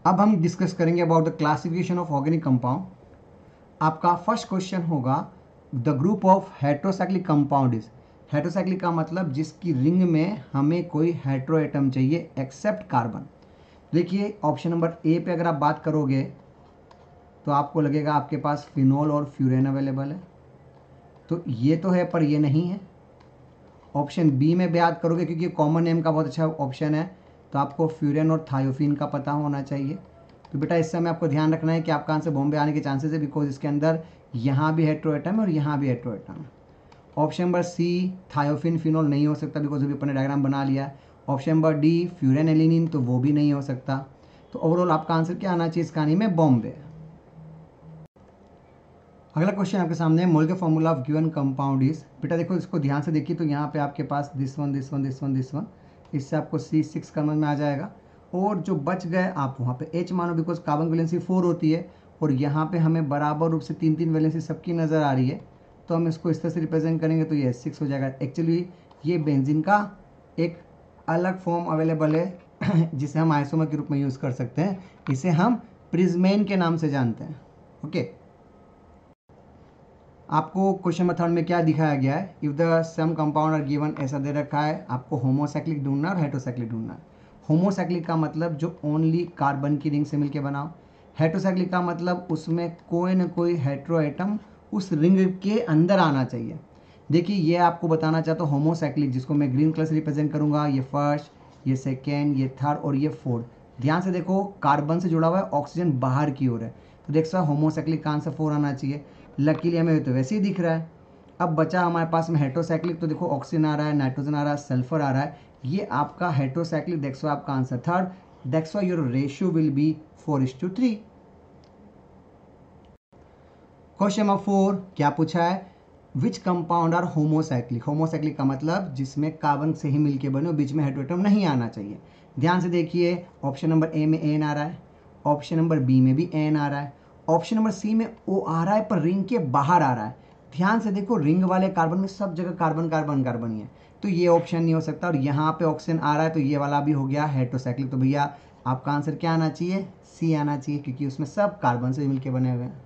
अब हम डिस्कस करेंगे about the classification of organic compound. आपका फर्स्ट क्वेश्चन होगा the group of heterocyclic compound is. Heterocyclic का मतलब जिसकी रिंग में हमें कोई हेट्रो एटम चाहिए एक्सेप्ट कार्बन। देखिए ऑप्शन नंबर ए पे अगर आप बात करोगे तो आपको लगेगा आपके पास फिनोल और फ्यूरेन अवेलेबल है, तो ये तो है पर ये नहीं है। ऑप्शन बी में बात करोगे क्योंकि कॉमन नेम का बहुत अच्छा ऑप्शन है, तो आपको फ्यूरेन और थायोफिन का पता होना चाहिए। तो बेटा इस समय आपको ध्यान रखना है कि आपका आंसर बॉम्बे आने के चांसेस है, बिकॉज इसके अंदर यहाँ भी हेट्रो एटम है और यहाँ भी हेट्रो एटम है। Option number C thiophene phenol नहीं हो सकता, बिकॉज अभी अपने डायग्राम बना लिया है। Option number D furan alanine, तो वो भी नहीं हो सकता। तो ओवरऑल आपका आंसर क्या आना चाहिए इस कहानी में? बॉम्बे। अगला क्वेश्चन आपके सामने है मोल के formula of given compound is. बेटा देखो इसको ध्यान से देखिए, तो यहाँ पे आपके पास this one this one this one this one, इससे आपको C6 समझ में आ जाएगा। और जो बच गए आप वहाँ पे H मानो, बिकॉज कार्बन वैलेंसी 4 होती है और यहाँ पे हमें बराबर रूप से 3 वैलेंसी सबकी नज़र आ रही है, तो हम इसको इस तरह से रिप्रेजेंट करेंगे तो ये H6 हो जाएगा। एक्चुअली ये बेंजीन का एक अलग फॉर्म अवेलेबल है जिसे हम आइसोमर के रूप में यूज़ कर सकते हैं। इसे हम प्रिज्मेन के नाम से जानते हैं। ओके, आपको क्वेश्चन नंबर 3 में क्या दिखाया गया है? If the some compound are given, ऐसा दे रखा है आपको होमोसाइक्लिक ढूंढना और हेट्रोसाइक्लिक ढूंढना है। होमोसाइक्लिक का मतलब जो ओनली कार्बन की रिंग से मिलके बनाओ। हेट्रोसाइक्लिक का मतलब उसमें कोई ना कोई हेट्रो एटम उस रिंग के अंदर आना चाहिए। देखिए ये आपको बताना चाहता हूँ होमोसाइक्लिक, जिसको मैं ग्रीन कलर से रिप्रेजेंट करूंगा, ये फर्स्ट, ये सेकेंड, ये थर्ड और ये फोर्थ। ध्यान से देखो कार्बन से जुड़ा हुआ है, ऑक्सीजन बाहर की ओर है, तो देख सकते होमोसाइक्लिक का आंसर 4 आना चाहिए। लकीली हमें तो वैसे ही दिख रहा है। अब बचा हमारे पास में हेट्रोसाइक्लिक, तो देखो ऑक्सीजन आ रहा है, नाइट्रोजन आ रहा है, सल्फर आ रहा है, ये आपका हेट्रोसाइक्लिक। देखो आपका आंसर थर्ड, देखो your ratio will be 4:3। Question number 4 क्या पूछा है? Which compound are homocyclic. Homocyclic का मतलब जिसमें कार्बन से ही मिलके बने और बीच में हेट्रोएटम नहीं आना चाहिए। ध्यान से देखिए ऑप्शन नंबर ए में एन आ रहा है, ऑप्शन नंबर बी में भी एन आ रहा है, ऑप्शन नंबर सी में ओ आ रहा है पर रिंग के बाहर आ रहा है। ध्यान से देखो रिंग वाले कार्बन में सब जगह कार्बन कार्बन कार्बन ही है, तो ये ऑप्शन नहीं हो सकता। और यहाँ पे ऑक्सीजन आ रहा है तो ये वाला भी हो गया हेट्रोसाइक्लिक। तो भैया आपका आंसर क्या आना चाहिए? सी आना चाहिए, क्योंकि उसमें सब कार्बन से मिलके बने हुए हैं।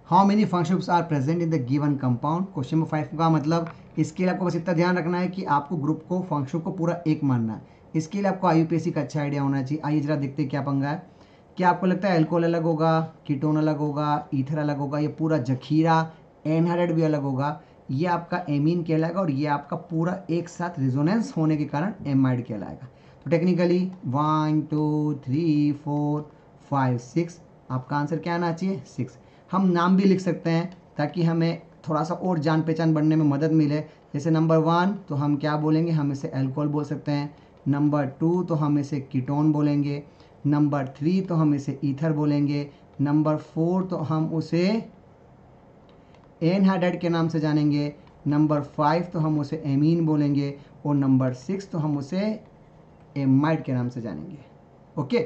How many function groups are present in the given compound. Question number 5 का मतलब इसके लिए आपको बस इतना ध्यान रखना है कि आपको ग्रुप को फंक्शन को पूरा एक मानना है। इसके लिए आपको IUPAC का अच्छा आइडिया होना चाहिए। आइए जरा देखते हैं क्या पंगा है। क्या आपको लगता है एल्कोहल अलग होगा, कीटोन अलग होगा, ईथर अलग होगा, ये पूरा जखीरा एनहाइड्राइड भी अलग होगा, ये आपका एमीन कहलाएगा और ये आपका पूरा एक साथ रिजोनेंस होने के कारण एमाइड कहलाएगा। तो टेक्निकली 1 2 3 4 5 6 आपका आंसर क्या आना चाहिए? 6। हम नाम भी लिख सकते हैं ताकि हमें थोड़ा सा और जान पहचान बनने में मदद मिले। जैसे नंबर 1 तो हम क्या बोलेंगे? हम इसे अल्कोहल बोल सकते हैं। नंबर 2 तो हम इसे कीटोन बोलेंगे। नंबर 3 तो हम इसे ईथर बोलेंगे। नंबर 4 तो हम उसे एनहाइड्राइड के नाम से जानेंगे। नंबर 5 तो हम उसे एमीन बोलेंगे और नंबर 6 तो हम उसे एमाइड के नाम से जानेंगे। Okay,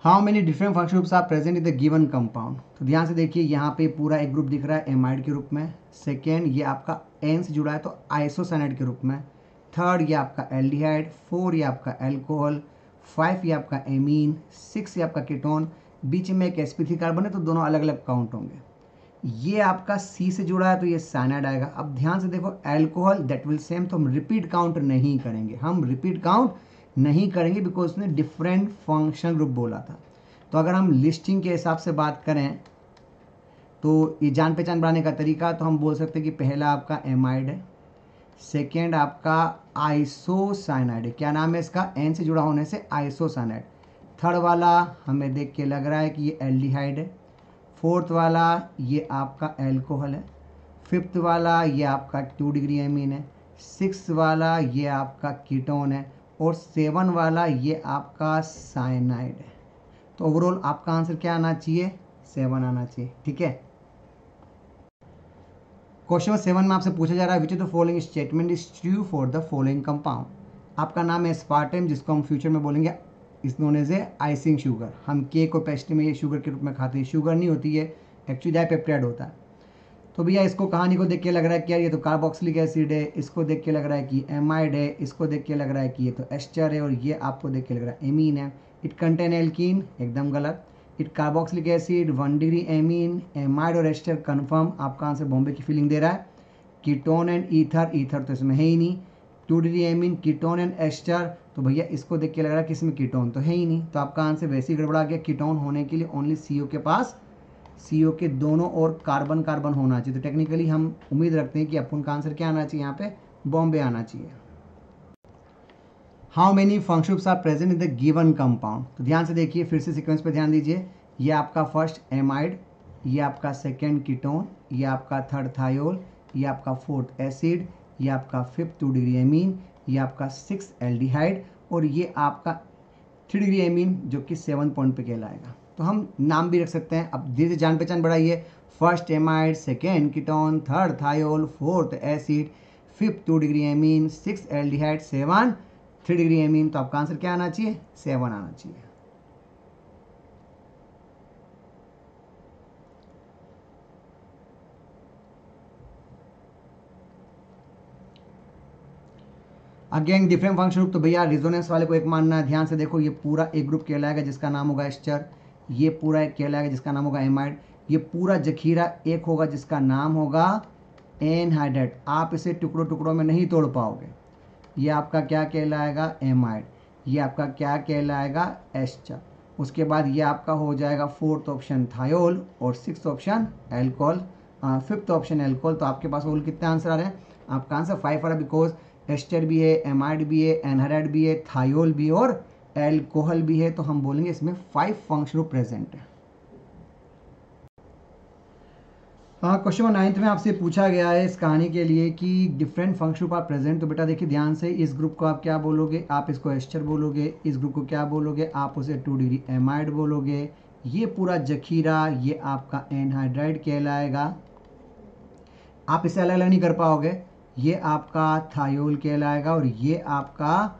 how many different function groups are present in the given compound. तो ध्यान से देखिए यहाँ पे पूरा एक ग्रुप दिख रहा है एमाइड के रूप में। सेकेंड ये आपका एन से जुड़ा है तो आइसोसाइनाइड के रूप में। थर्ड ये आपका एल्डिहाइड। 4 ये आपका एल्कोहल। 5 ये आपका एमीन। 6 ये आपका कीटोन। बीच में एक sp3 कार्बन है तो दोनों अलग अलग काउंट होंगे। ये आपका सी से जुड़ा है तो ये साइनाइड आएगा। अब ध्यान से देखो एल्कोहल दैट विल सेम, तो हम रिपीट काउंट नहीं करेंगे, हम रिपीट काउंट नहीं करेंगे बिकॉज उसने डिफरेंट फंक्शन ग्रुप बोला था। तो अगर हम लिस्टिंग के हिसाब से बात करें तो ये जान पहचान बनाने का तरीका, तो हम बोल सकते हैं कि पहला आपका एमाइड है, सेकेंड आपका आइसोसाइनाइड है। क्या नाम है इसका? एन से जुड़ा होने से आइसोसाइनाइड। थर्ड वाला हमें देख के लग रहा है कि ये एल्डिहाइड है। फोर्थ वाला ये आपका एल्कोहल है। फिफ्थ वाला ये आपका 2 डिग्री एमीन है। 6 वाला ये आपका कीटोन है और 7 वाला ये आपका साइनाइड है। तो ओवरऑल आपका आंसर क्या आना चाहिए? 7 आना चाहिए। ठीक है, क्वेश्चन नंबर 7 में आपसे पूछा जा रहा है which of the following statement is true for the following compound. आपका नाम है स्पार्टम, जिसको हम फ्यूचर में बोलेंगे इस known as a icing sugar. हम केक और पेस्ट्री में ये शुगर के रूप में खाते हैं, शुगर नहीं होती है, एक्चुअली डाइपेप्टाइड होता है। तो भैया इसको कहानी को देख के लग रहा है कि यार ये तो कार्बोक्सिलिक एसिड है, इसको देख के लग रहा है कि एमाइड है, इसको देख के लग रहा है कि ये तो एस्टर है, और ये आपको देख के लग रहा है एमीन है। इट कंटेन एल्कीन, एकदम गलत। It carboxylic acid, 1 degree amine, amide और एस्टर कन्फर्म, आपका आंसर बॉम्बे की फीलिंग दे रहा है। कीटोन एंड ईथर, ईथर तो इसमें है ही नहीं। 2 degree amine, ketone and ester, तो भैया इसको देख के लग रहा है कि इसमें कीटोन तो है ही नहीं, तो आपका आंसर वैसे ही गड़बड़ा गया। कीटोन होने के लिए ओनली CO के पास CO के दोनों ओर कार्बन कार्बन होना चाहिए। तो टेक्निकली हम उम्मीद रखते हैं कि अपन का आंसर क्या आना चाहिए, यहाँ पे बॉम्बे आना चाहिए। How many functional groups are present in the given compound, तो ध्यान से देखिए, फिर से सीक्वेंस पे ध्यान दीजिए। ये आपका फर्स्ट एमाइड, ये आपका सेकेंड कीटोन, ये आपका थर्ड थायोल, ये आपका फोर्थ एसिड, ये आपका फिफ्थ 2 डिग्री एमीन, ये आपका 6 एल्डिहाइड, और ये आपका 3 डिग्री एमीन जो कि 7 पॉइंट पे कहलाएगा। तो हम नाम भी रख सकते हैं। अब धीरे धीरे जान पहचान बढ़ाइए। First amide, second ketone, third thiol, fourth acid, fifth 2 degree amine, 6 aldehyde, 7 3 degree amine, तो आपका आंसर क्या आना चाहिए, 7 आना चाहिए। अगेन डिफरेंट फंक्शन ग्रुप, तो भैया रिजोनेंस वाले को एक मानना है। ध्यान से देखो, ये पूरा एक ग्रुप कहलाएगा जिसका नाम होगा एस्टर, ये पूरा एक कहलाएगा जिसका नाम होगा एमाइड, ये पूरा जखीरा एक होगा जिसका नाम होगा एनहाइड्राइड। आप इसे टुकड़ों टुकड़ों में नहीं तोड़ पाओगे। ये आपका क्या कहलाएगा, एमाइड, ये आपका क्या कहलाएगा, एस्टर। उसके बाद ये आपका हो जाएगा फोर्थ ऑप्शन थायोल, और sixth option alcohol, fifth option alcohol. तो आपके पास और कितने आंसर आ रहे हैं, आपका आंसर 5 आ रहा है, बिकॉज एस्टर भी है, एमाइड भी है, एनहाइड्राइड भी है, थायोल भी और एल्कोहल भी है। तो हम बोलेंगे इसमें 5 फंक्शन प्रेजेंट है। क्वेश्चन नंबर 9 में आपसे पूछा गया है इस कहानी के लिए कि different function group are present. तो बेटा देखिए ध्यान से, इस ग्रुप को आप क्या बोलोगे, आप इसको एस्टर बोलोगे। इस ग्रुप को क्या बोलोगे, आप उसे 2 डिग्री एमाइड बोलोगे। ये पूरा जखीरा ये आपका एनहाइड्राइड कहलाएगा। आप इसे अलग अलग नहीं कर पाओगे। ये आपका थायोल कहलाएगा और ये आपका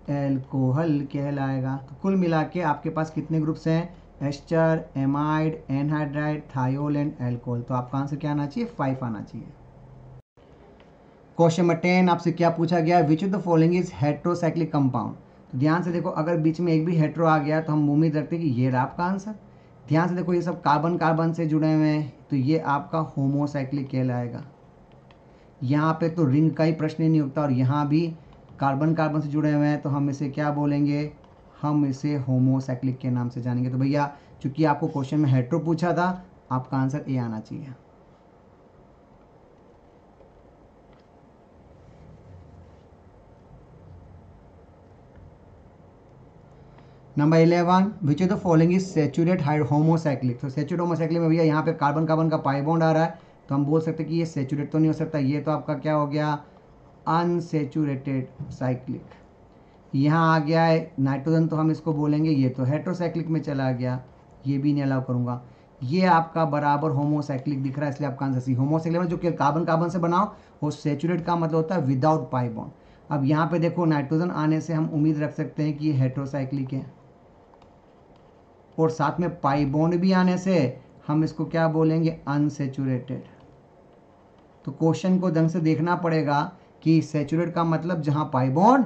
एल्कोहल कहलाएगा। तो कुल मिला के आपके पास कितने ग्रुप्स हैं, ester, amide, anhydride, thiol and alcohol. तो आपका आंसर क्या आना चाहिए, 5 आना चाहिए। क्वेश्चन नंबर 10 आपसे क्या पूछा गया, which of the following is heterocyclic compound. तो ध्यान से देखो, अगर बीच में एक भी हेट्रो आ गया तो हम उम्मीद रखते हैं कि ये रहा आपका आंसर। ध्यान से देखो, ये सब कार्बन कार्बन से जुड़े हुए हैं, तो ये आपका होमोसाइक्लिक कहलाएगा। यहाँ पे तो रिंग का ही प्रश्न ही नहीं उठता, और यहाँ भी कार्बन कार्बन से जुड़े हुए हैं, तो हम इसे क्या बोलेंगे, हम इसे होमोसाइक्लिक के नाम से जानेंगे। तो भैया चूंकि आपको क्वेश्चन में हेट्रो पूछा था, आपका आंसर ए आना चाहिए। Number 11, which of the following is saturate homocyclic. तो सैचुरेट होमोसाइक्लिक में भैया यहाँ पे कार्बन कार्बन का पाई बॉन्ड आ रहा है, तो हम बोल सकते हैं कि ये सैचुरेट तो नहीं हो सकता, ये तो आपका क्या हो गया, अनसैचुरेटेड साइक्लिक। यहाँ आ गया है नाइट्रोजन, तो हम इसको बोलेंगे ये तो हेट्रोसाइक्लिक में चला गया, ये भी नहीं अलाउ करूँगा। ये आपका बराबर होमोसाइक्लिक दिख रहा है, इसलिए आपका आंसर सी। होमोसाइक्लिक में जो कि कार्बन कार्बन से बनाओ, वो सैचुरेट का मतलब होता है विदाउट पाई बॉन्ड। अब यहाँ पे देखो, नाइट्रोजन आने से हम उम्मीद रख सकते हैं कि ये हेट्रोसाइक्लिक है, और साथ में पाई बॉन्ड भी आने से हम इसको क्या बोलेंगे, अनसैचुरेटेड। तो क्वेश्चन को ढंग से देखना पड़ेगा कि सैचुरेट का मतलब जहां पाई बॉन्ड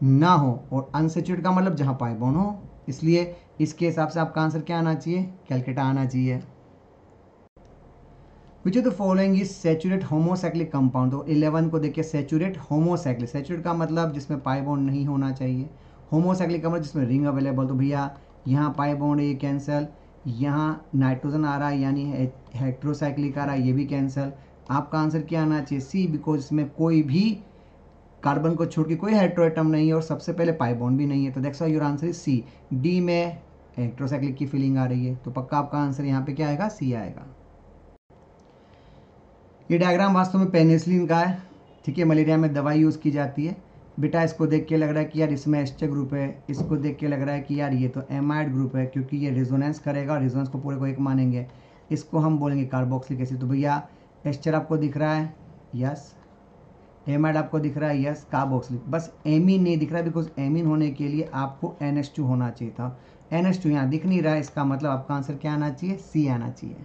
ना हो, और अनसैचुरेट का मतलब जहां पाई बॉन्ड हो। इसलिए इसके हिसाब से आपका आंसर क्या आना चाहिए, कैलकाटा आना चाहिए। Which of the following is saturate homocyclic compound. तो 11 को देखिए, सैचुरेट होमोसाइक्लिक, सैचुरेट का मतलब जिसमें पाई बॉन्ड नहीं होना चाहिए, होमोसाइक्लिक का मतलब जिसमें रिंग अवेलेबल। तो भैया यहाँ पाई बॉन्ड ये कैंसिल, यहाँ नाइट्रोजन आ रहा है यानी हेट्रोसाइक्लिक आ रहा है, ये भी कैंसिल। आपका आंसर क्या आना चाहिए, सी, बिकॉज इसमें कोई भी कार्बन को छोड़ के कोई हेट्रो एटम नहीं है, और सबसे पहले पाई बॉन्ड भी नहीं है। तो that's why your answer is C. D में हेट्रोसाइक्लिक की फीलिंग आ रही है, तो पक्का आपका आंसर यहाँ पे क्या आएगा, सी आएगा। ये डायग्राम वास्तव में पेनिसिलिन का है, ठीक है, मलेरिया में दवाई यूज़ की जाती है। बेटा इसको देख के लग रहा है कि यार इसमें एस्टर ग्रुप है, इसको देख के लग रहा है कि यार ये तो एमाइड ग्रुप है, क्योंकि ये रेजोनेंस करेगा, और रेजोनेंस को पूरे को एक मानेंगे। इसको हम बोलेंगे कार्बोक्सिलिक एसिड। तो भैया एस्टर आपको दिख रहा है, यस। एमाइड आपको दिख रहा है, यस। कार्बोक्सिलिक, बस एमीन नहीं दिख रहा है, बिकॉज एमीन होने के लिए आपको NH2 होना चाहिए था। NH2 यहाँ दिख नहीं रहा है, इसका मतलब आपका आंसर क्या आना चाहिए, सी आना चाहिए।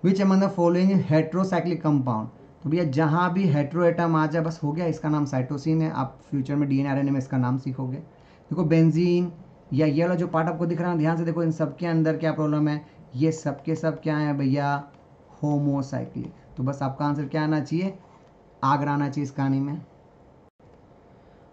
Which among the following heterocyclic compound, तो भैया जहाँ भी हेट्रो एटम आ जाए बस हो गया, इसका नाम साइटोसिन है। आप फ्यूचर में डीएनए आरएनए में इसका नाम सीखोगे। देखो बेंजीन या ये वाला जो पार्ट आपको दिख रहा है, ध्यान से देखो इन सब के अंदर क्या प्रॉब्लम है, ये सब के सब क्या है भैया, होमोसाइक्लिक। तो बस आपका आंसर क्या आना चाहिए, आगरा आना चाहिए इस कहानी में।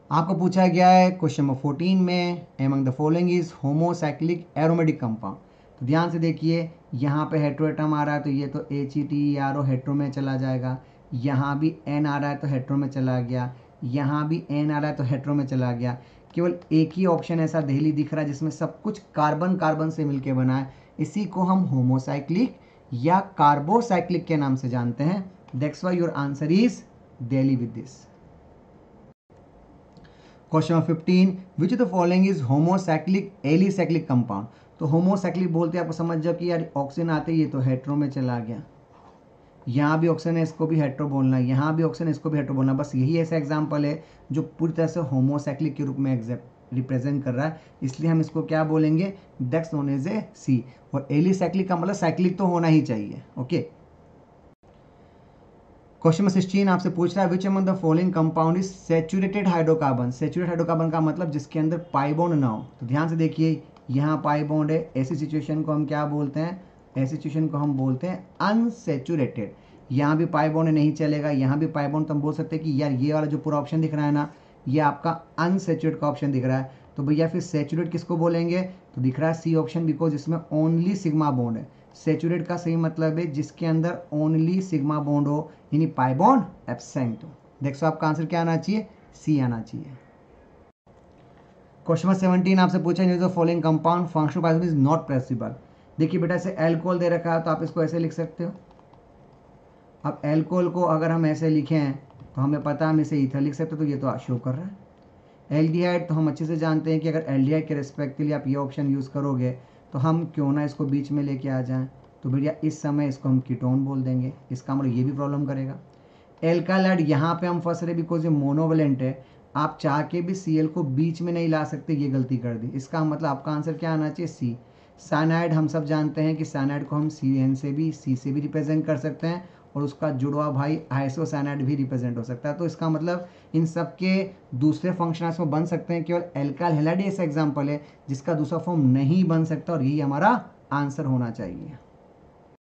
आपको पूछा गया है क्वेश्चन नंबर 14 में among the following is homocyclic aromatic compound. तो ध्यान से देखिए यहाँ पे हेट्रो एटम आ रहा है तो ये तो HETRO हेट्रो में चला जाएगा, यहाँ भी N आ रहा है तो हेट्रो में चला गया, यहाँ भी N आ रहा है तो हेट्रो में चला गया। केवल एक ही ऑप्शन ऐसा दिल्ली दिख रहा है जिसमें सब कुछ कार्बन कार्बन से मिलके बना है, इसी को हम होमोसाइक्लिक या कार्बोसाइक्लिक के नाम से जानते हैं। That's why your answer is Delhi with this. Question number 15 which the following is homocyclic alicyclic compound. तो होमोसाइक्लिक बोलते हैं आपको समझ जाओ कि यार ऑक्सीजन आते ही ये तो हेट्रो में चला गया, यहाँ भी ऑक्सीजन है इसको भी हेट्रो बोलना है, यहाँ भी ऑक्सीजन है इसको भी हेट्रो बोलना। बस यही ऐसा एग्जाम्पल है जो पूरी तरह से होमोसाइक्लिक के रूप में रिप्रेजेंट कर रहा है, इसलिए हम इसको क्या बोलेंगे, दैट्स नोन एज ए सी। और एलिसाइक्लिक का मतलब साइक्लिक तो होना ही चाहिए। ओके, क्वेश्चन नंबर 16 आपसे पूछ रहा है which among the following compound is saturated hydrocarbon. Saturated hydrocarbon का मतलब जिसके अंदर पाई बॉन्ड ना हो। तो ध्यान से देखिए यहाँ पाई बॉन्ड है, ऐसी सिचुएशन को हम क्या बोलते हैं, ऐसी सिचुएशन को हम बोलते हैं अनसैचुरेटेड। यहाँ भी पाई बॉन्ड नहीं चलेगा, यहाँ भी पाई बॉन्ड, तो हम बोल सकते हैं कि यार ये वाला जो पूरा ऑप्शन दिख रहा है ना, ये आपका अनसैचुरेट का ऑप्शन दिख रहा है। तो भैया फिर सैचुरेट किसको बोलेंगे, तो दिख रहा है सी ऑप्शन, बिकॉज इसमें ओनली सिग्मा बॉन्ड है। सैचुरेट का सही मतलब है जिसके अंदर ओनली सिग्मा बॉन्ड हो, यानी पाई बॉन्ड एब्सेंट हो। देखो आपका आंसर क्या आना चाहिए, सी आना चाहिए। क्वेश्चन नंबर 17 आपसे पूछा the following compound functional particle is not possible. देखिए बेटा ऐसे एल्कोहल दे रखा है तो आप इसको ऐसे लिख सकते हो। अब एल्कोहल को अगर हम ऐसे लिखें तो हमें पता है हम इसे ईथर लिख सकते, तो ये तो शो कर रहा है। एल्डिहाइड तो हम अच्छे से जानते हैं कि अगर एल्डिहाइड के रिस्पेक्ट के लिए आप ये ऑप्शन यूज़ करोगे तो हम क्यों ना इसको बीच में लेके आ जाएं, तो भैया इस समय इसको हम कीटोन बोल देंगे, इसका मतलब ये भी प्रॉब्लम करेगा। एल्कालाइड यहाँ पे हम फंस रहे बिकॉज ये मोनोवेलेंट है, आप चाह के भी Cl को बीच में नहीं ला सकते, ये गलती कर दी। इसका मतलब आपका आंसर क्या आना चाहिए, सी। साइनाइड हम सब जानते हैं कि साइनाइड को हम CN से भी C से भी रिप्रेजेंट कर सकते हैं और उसका जुड़वा भाई आइसोसाइनाइड भी रिप्रेजेंट हो सकता है। तो इसका मतलब इन सब के दूसरे फंक्शनल्स में बन सकते हैं, केवल एल्काइल हैलाइड ऐसा एग्जाम्पल है जिसका दूसरा फॉर्म नहीं बन सकता और यही हमारा आंसर होना चाहिए।